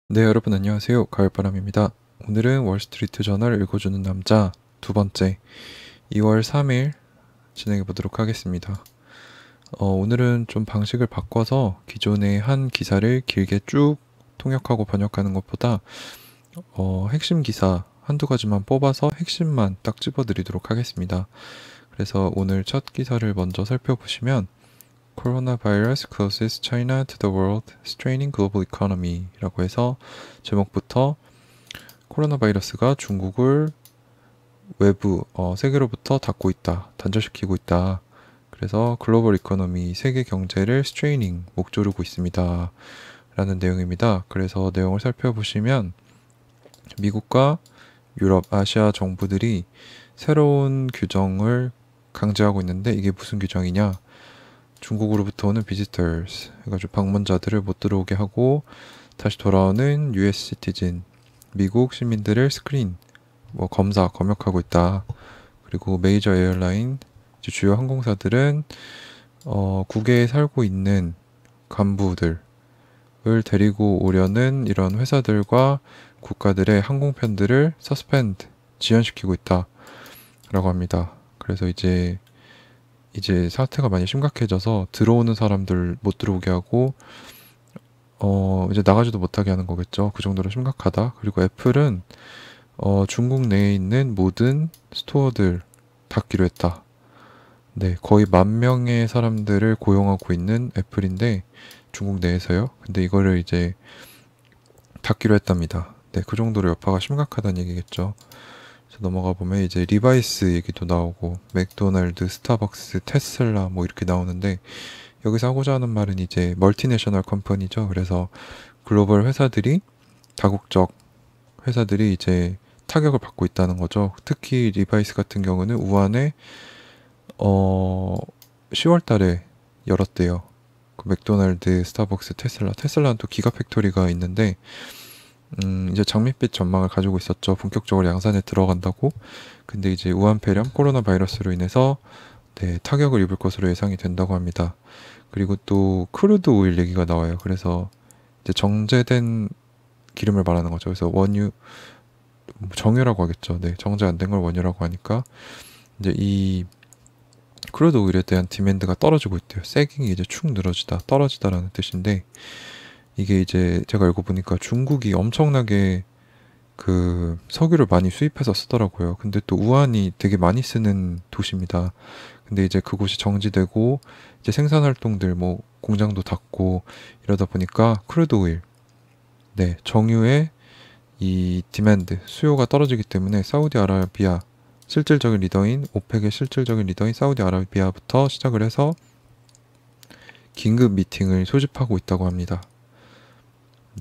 네, 여러분 안녕하세요. 가을바람입니다. 오늘은 월스트리트 저널 읽어주는 남자 두 번째 2월 3일 진행해 보도록 하겠습니다. 오늘은 좀 방식을 바꿔서 기존의 한 기사를 길게 쭉 통역하고 번역하는 것보다 핵심 기사 한두 가지만 뽑아서 핵심만 딱 집어드리도록 하겠습니다. 그래서 오늘 첫 기사를 먼저 살펴보시면 Coronavirus closes China to the world, straining global economy 라고 해서 제목부터 코로나 바이러스가 중국을 외부, 세계로부터 닫고 있다, 단절시키고 있다. 그래서 글로벌 이코노미, 세계 경제를 스트레이닝, 목 조르고 있습니다. 라는 내용입니다. 그래서 내용을 살펴보시면 미국과 유럽, 아시아 정부들이 새로운 규정을 강제하고 있는데 이게 무슨 규정이냐? 중국으로부터 오는 visitors 해가지고 방문자들을 못 들어오게 하고 다시 돌아오는 US 시티즌 미국 시민들을 스크린 검사 검역하고 있다. 그리고 메이저 에어라인 주요 항공사들은 국외에 살고 있는 간부들을 데리고 오려는 이런 회사들과 국가들의 항공편들을 서스펜드 지연시키고 있다라고 합니다. 그래서 이제 사태가 많이 심각해져서 들어오는 사람들 못 들어오게 하고 이제 나가지도 못하게 하는 거겠죠. 그 정도로 심각하다. 그리고 애플은 중국 내에 있는 모든 스토어들 닫기로 했다. 네, 거의 10,000명의 사람들을 고용하고 있는 애플인데 중국 내에서요. 근데 이거를 이제 닫기로 했답니다. 네, 그 정도로 여파가 심각하다는 얘기겠죠. 넘어가 보면 이제 리바이스 얘기도 나오고 맥도날드, 스타벅스, 테슬라 뭐 이렇게 나오는데 여기서 하고자 하는 말은 이제 멀티내셔널 컴퍼니죠. 그래서 글로벌 회사들이 다국적 회사들이 이제 타격을 받고 있다는 거죠. 특히 리바이스 같은 경우는 우한에 10월 달에 열었대요. 그 맥도날드, 스타벅스, 테슬라는 또 기가 팩토리가 있는데 이제 장밋빛 전망을 가지고 있었죠. 본격적으로 양산에 들어간다고. 근데 이제 우한 폐렴 코로나 바이러스로 인해서 네, 타격을 입을 것으로 예상이 된다고 합니다. 그리고 또 크루드 오일 얘기가 나와요. 그래서 이제 정제된 기름을 말하는 거죠. 그래서 원유 정유라고 하겠죠. 네, 정제 안 된 걸 원유라고 하니까 이제 이 크루드 오일에 대한 디맨드가 떨어지고 있대요. 세깅이 이제 축 늘어지다, 떨어지다라는 뜻인데 이게 이제 제가 읽어보니까 중국이 엄청나게 그 석유를 많이 수입해서 쓰더라고요. 근데 또 우한이 되게 많이 쓰는 도시입니다. 근데 이제 그곳이 정지되고 이제 생산 활동들 뭐 공장도 닫고 이러다 보니까 크루드 오일, 네, 정유의 이 디맨드 수요가 떨어지기 때문에 사우디아라비아 실질적인 리더인 오펙의 실질적인 리더인 사우디아라비아부터 시작을 해서 긴급 미팅을 소집하고 있다고 합니다.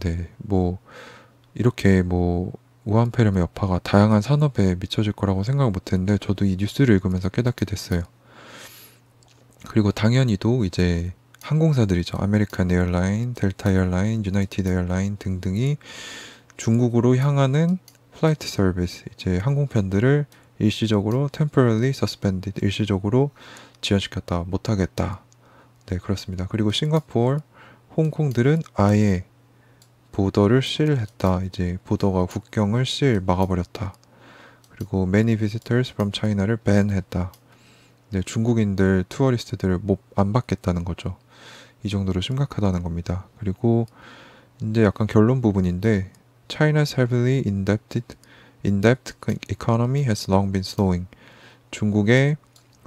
네, 뭐 이렇게 뭐 우한폐렴의 여파가 다양한 산업에 미쳐질 거라고 생각 못했는데 저도 이 뉴스를 읽으면서 깨닫게 됐어요. 그리고 당연히도 이제 항공사들이죠. 아메리칸 에어라인, 델타 에어라인, 유나이티드 에어라인 등등이 중국으로 향하는 플라이트 서비스, 이제 항공편들을 일시적으로 temporarily suspended, 일시적으로 지연시켰다, 못하겠다. 네, 그렇습니다. 그리고 싱가포르, 홍콩들은 아예 보더를 실했다. 이제 보더가 국경을 막아버렸다. 그리고 many visitors from China를 ban했다. 네, 중국인들, 투어리스트들을 안 받겠다는 거죠. 이 정도로 심각하다는 겁니다. 그리고 이제 약간 결론 부분인데 China's heavily in-debt economy has long been slowing. 중국의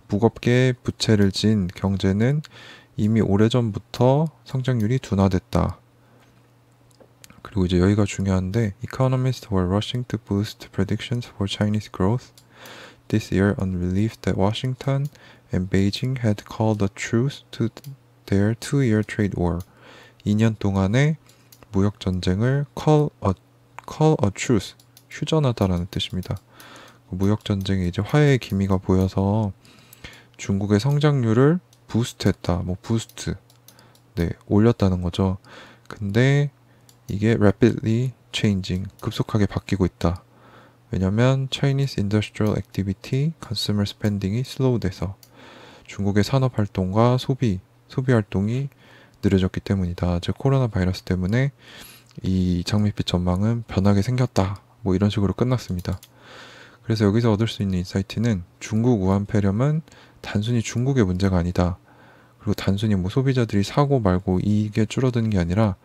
무겁게 부채를 진 경제는 이미 오래전부터 성장률이 둔화됐다. 그리고 이제 여기가 중요한데 Economists were rushing to boost predictions for Chinese growth this year on relief that Washington and Beijing had called a truce to their two-year trade war. 2년 동안의 무역 전쟁을 call a truce, 휴전하다라는 뜻입니다. 무역 전쟁에 이제 화해의 기미가 보여서 중국의 성장률을 부스트했다. 부스트, 네, 올렸다는 거죠. 근데 이게 rapidly changing, 급속하게 바뀌고 있다. 왜냐면 Chinese industrial activity, consumer spending이 slow 돼서 중국의 산업 활동과 소비 활동이 느려졌기 때문이다. 즉 코로나 바이러스 때문에 이 장밋빛 전망은 변하게 생겼다. 뭐 이런 식으로 끝났습니다. 그래서 여기서 얻을 수 있는 인사이트는 중국 우한 폐렴은 단순히 중국의 문제가 아니다. 그리고 단순히 뭐 소비자들이 사고 말고 이게 줄어드는 게 아니라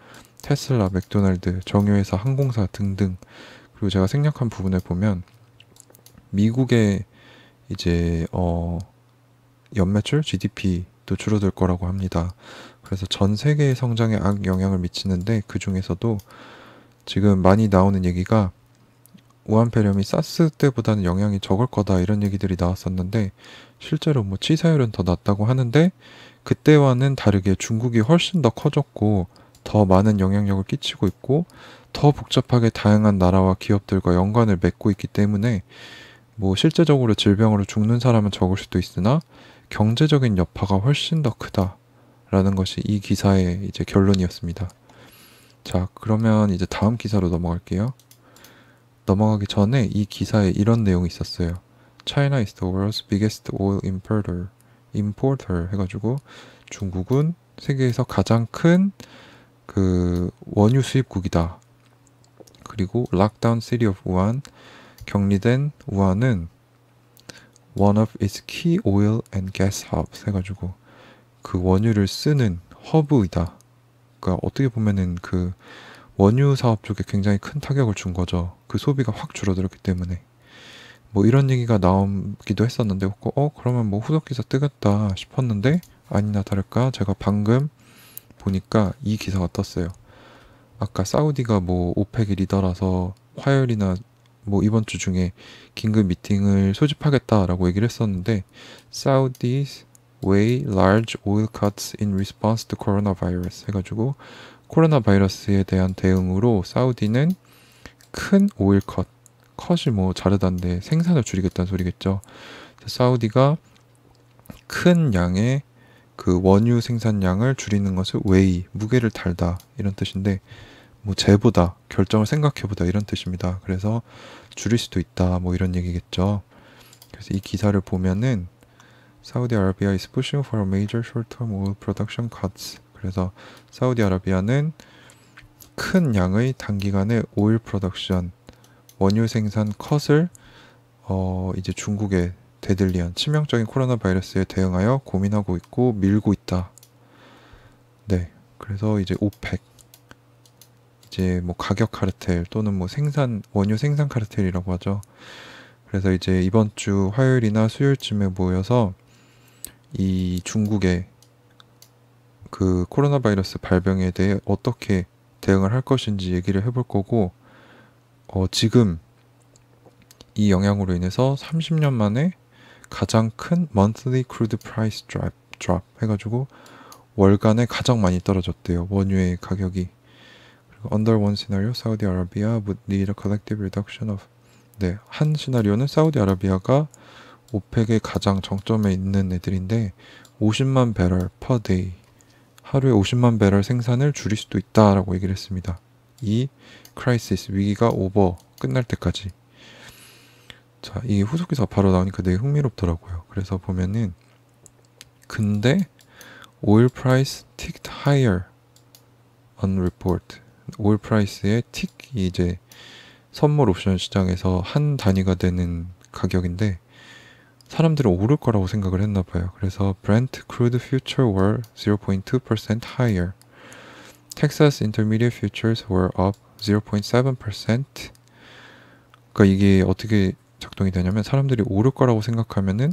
테슬라, 맥도날드, 정유회사, 항공사 등등, 그리고 제가 생략한 부분을 보면 미국의 이제 연매출 GDP도 줄어들 거라고 합니다. 그래서 전 세계의 성장에 악영향을 미치는데, 그 중에서도 지금 많이 나오는 얘기가 우한폐렴이 사스 때보다는 영향이 적을 거다, 이런 얘기들이 나왔었는데, 실제로 뭐 치사율은 더 낮다고 하는데, 그때와는 다르게 중국이 훨씬 더 커졌고 더 많은 영향력을 끼치고 있고 더 복잡하게 다양한 나라와 기업들과 연관을 맺고 있기 때문에 뭐 실제적으로 질병으로 죽는 사람은 적을 수도 있으나 경제적인 여파가 훨씬 더 크다라는 것이 이 기사의 이제 결론이었습니다. 자, 그러면 이제 다음 기사로 넘어갈게요. 넘어가기 전에 이 기사에 이런 내용이 있었어요. China is the world's biggest oil importer 해가지고 중국은 세계에서 가장 큰 그 원유 수입국이다. 그리고 lockdown city of Wuhan, 격리된 우한은 one of its key oil and gas hubs 해가지고 그 원유를 쓰는 허브이다. 그러니까 어떻게 보면은 그 원유 사업 쪽에 굉장히 큰 타격을 준 거죠. 그 소비가 확 줄어들었기 때문에. 뭐 이런 얘기가 나오기도 했었는데, 그러면 뭐 후속 기사 뜨겠다 싶었는데, 아니나 다를까 제가 방금 보니까 이 기사가 떴어요. 아까 사우디가 뭐 오펙의 리더라서 화요일이나 뭐 이번 주 중에 긴급 미팅을 소집하겠다라고 얘기를 했었는데, Saudi's weigh large oil cuts in response to coronavirus 해가지고 코로나 바이러스에 대한 대응으로 사우디는 큰 오일 컷이 뭐 자르다인데 생산을 줄이겠다는 소리겠죠. 사우디가 큰 양의 그 원유 생산량을 줄이는 것을 웨이, 무게를 달다, 이런 뜻인데, 뭐 재보다, 결정을 생각해보다, 이런 뜻입니다. 그래서 줄일 수도 있다, 뭐 이런 얘기겠죠. 그래서 이 기사를 보면은 Saudi Arabia is pushing for a major short-term oil production cuts. 그래서 사우디아라비아는 큰 양의 단기간의 오일 프로덕션, 원유 생산 컷을 이제 중국의 데들리한 치명적인 코로나 바이러스에 대응하여 고민하고 있고 밀고 있다. 네, 그래서 이제 오펙, 이제 뭐 가격 카르텔 또는 뭐 원유 생산 카르텔이라고 하죠. 그래서 이제 이번 주 화요일이나 수요일쯤에 모여서 이 중국의 그 코로나 바이러스 발병에 대해 어떻게 대응을 할 것인지 얘기를 해볼 거고, 지금 이 영향으로 인해서 30년 만에 가장 큰 monthly crude price drop 해가지고 월간에 가장 많이 떨어졌대요, 원유의 가격이. 그리고 under one scenario, Saudi Arabia would need a collective reduction of, 네, 한 시나리오는 사우디아라비아가 오펙의 가장 정점에 있는 애들인데 50만 배럴 per day, 하루에 50만 배럴 생산을 줄일 수도 있다라고 얘기를 했습니다. 이 크라이시스, 위기가 끝날 때까지. 자, 이 후속 기사가 바로 나오니까 되게 흥미롭더라고요. 그래서 보면은, 근데 오일 프라이스 ticked higher on report. 오일 프라이스의 틱이 이제 선물 옵션 시장에서 한 단위가 되는 가격인데 사람들은 오를 거라고 생각을 했나 봐요. 그래서 Brent crude future were 0.2% higher. Texas intermediate futures were up 0.7%. 그러니까 이게 어떻게 작동이 되냐면, 사람들이 오를 거라고 생각하면은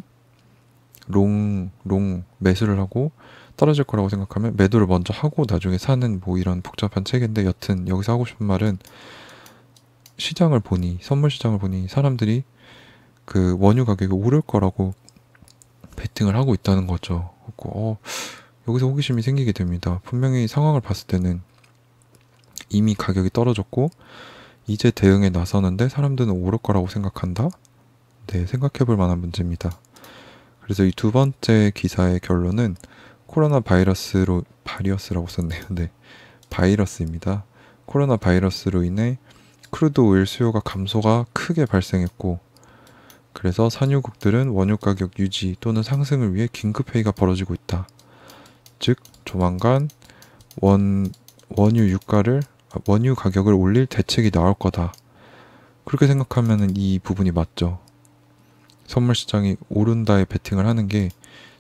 롱 매수를 하고, 떨어질 거라고 생각하면 매도를 먼저 하고 나중에 사는, 뭐 이런 복잡한 체계인데, 여튼 여기서 하고 싶은 말은 선물 시장을 보니 사람들이 그 원유 가격이 오를 거라고 베팅을 하고 있다는 거죠. 여기서 호기심이 생기게 됩니다. 분명히 상황을 봤을 때는 이미 가격이 떨어졌고 이제 대응에 나서는데 사람들은 오를 거라고 생각한다? 네, 생각해 볼 만한 문제입니다. 그래서 이 두 번째 기사의 결론은 코로나 바이러스라고 썼네요. 네, 바이러스입니다. 코로나 바이러스로 인해 크루드 오일 수요가 감소가 크게 발생했고, 그래서 산유국들은 원유 가격 유지 또는 상승을 위해 긴급 회의가 벌어지고 있다. 즉 조만간 원유 유가를 원유 가격을 올릴 대책이 나올 거다. 그렇게 생각하면은 이 부분이 맞죠. 선물 시장이 오른다에 베팅을 하는 게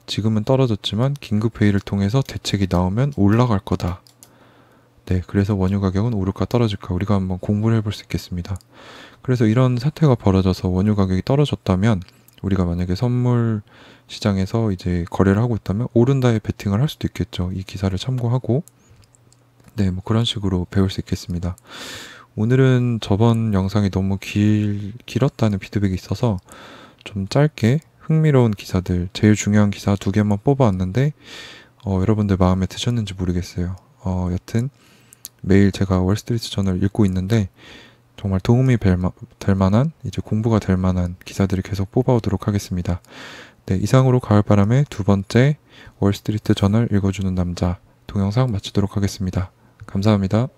지금은 떨어졌지만 긴급 회의를 통해서 대책이 나오면 올라갈 거다. 네, 그래서 원유 가격은 오를까 떨어질까 우리가 한번 공부를 해볼 수 있겠습니다. 그래서 이런 사태가 벌어져서 원유 가격이 떨어졌다면 우리가 만약에 선물 시장에서 이제 거래를 하고 있다면 오른다에 베팅을 할 수도 있겠죠. 이 기사를 참고하고 네, 뭐 그런 식으로 배울 수 있겠습니다. 오늘은 저번 영상이 너무 길었다는 피드백이 있어서 좀 짧게 흥미로운 기사들, 제일 중요한 기사 2개만 뽑아왔는데 여러분들 마음에 드셨는지 모르겠어요. 여튼 매일 제가 월스트리트 저널 읽고 있는데 정말 도움이 될 만한, 이제 공부가 될 만한 기사들을 계속 뽑아오도록 하겠습니다. 네, 이상으로 가을바람의 2번째 월스트리트 저널 읽어주는 남자 동영상 마치도록 하겠습니다. 감사합니다.